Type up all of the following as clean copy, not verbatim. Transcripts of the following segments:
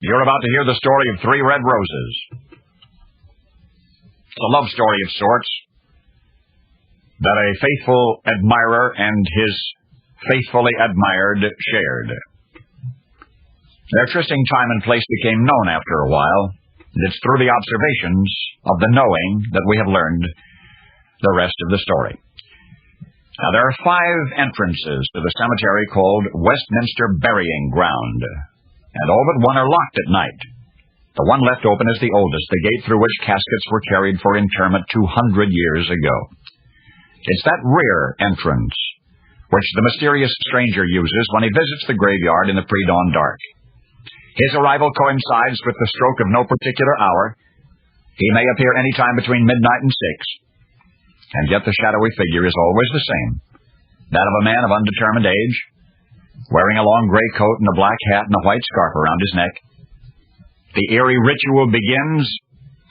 You're about to hear the story of 3 red roses. It's a love story of sorts that a faithful admirer and his faithfully admired shared. Their trysting time and place became known after a while, and it's through the observations of the knowing that we have learned the rest of the story. Now, there are 5 entrances to the cemetery called Westminster Burying Ground, and all but one are locked at night. The one left open is the oldest, the gate through which caskets were carried for interment 200 years ago. It's that rear entrance which the mysterious stranger uses when he visits the graveyard in the pre-dawn dark. His arrival coincides with the stroke of no particular hour. He may appear any time between midnight and 6, and yet the shadowy figure is always the same, that of a man of undetermined age, wearing a long gray coat and a black hat and a white scarf around his neck. The eerie ritual begins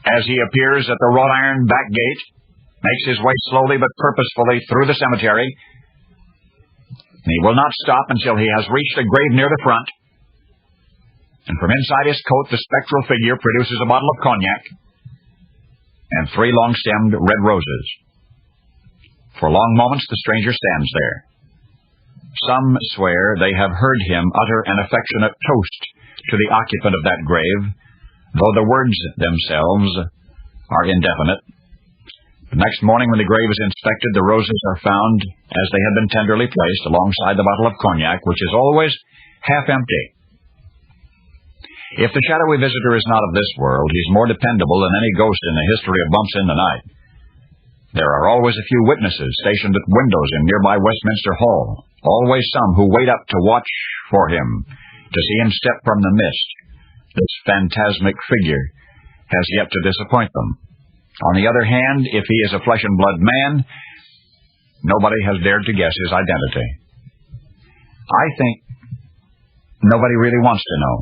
as he appears at the wrought iron back gate, makes his way slowly but purposefully through the cemetery. He will not stop until he has reached a grave near the front, and from inside his coat the spectral figure produces a bottle of cognac and 3 long-stemmed red roses. For long moments the stranger stands there. Some swear they have heard him utter an affectionate toast to the occupant of that grave, though the words themselves are indefinite. The next morning when the grave is inspected, the roses are found as they had been tenderly placed alongside the bottle of cognac, which is always half empty. If the shadowy visitor is not of this world, he's more dependable than any ghost in the history of bumps in the night. There are always a few witnesses stationed at windows in nearby Westminster Hall, always some who wait up to watch for him, to see him step from the mist. This phantasmic figure has yet to disappoint them. On the other hand, if he is a flesh-and-blood man, nobody has dared to guess his identity. I think nobody really wants to know.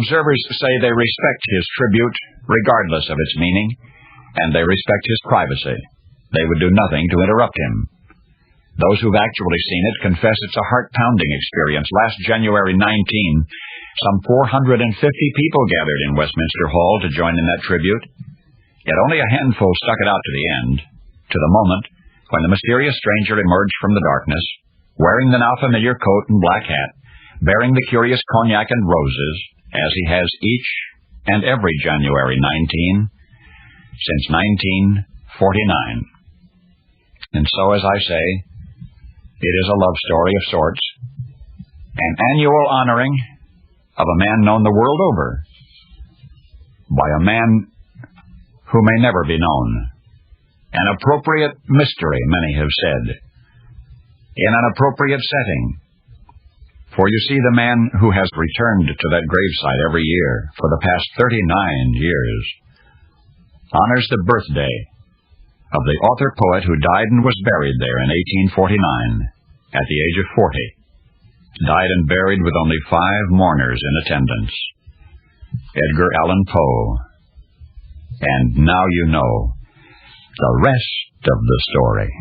Observers say they respect his tribute, regardless of its meaning, and they respect his privacy. They would do nothing to interrupt him. Those who've actually seen it confess it's a heart-pounding experience. Last January 19, some 450 people gathered in Westminster Hall to join in that tribute. Yet only a handful stuck it out to the end, to the moment when the mysterious stranger emerged from the darkness, wearing the now familiar coat and black hat, bearing the curious cognac and roses, as he has each and every January 19 since 1949. And so, as I say, it is a love story of sorts, an annual honoring of a man known the world over by a man who may never be known. An appropriate mystery, many have said, in an appropriate setting. For you see, the man who has returned to that gravesite every year for the past 39 years honors the birthday of the author-poet who died and was buried there in 1849 at the age of 40. Died and buried with only 5 mourners in attendance. Edgar Allan Poe. And now you know the rest of the story.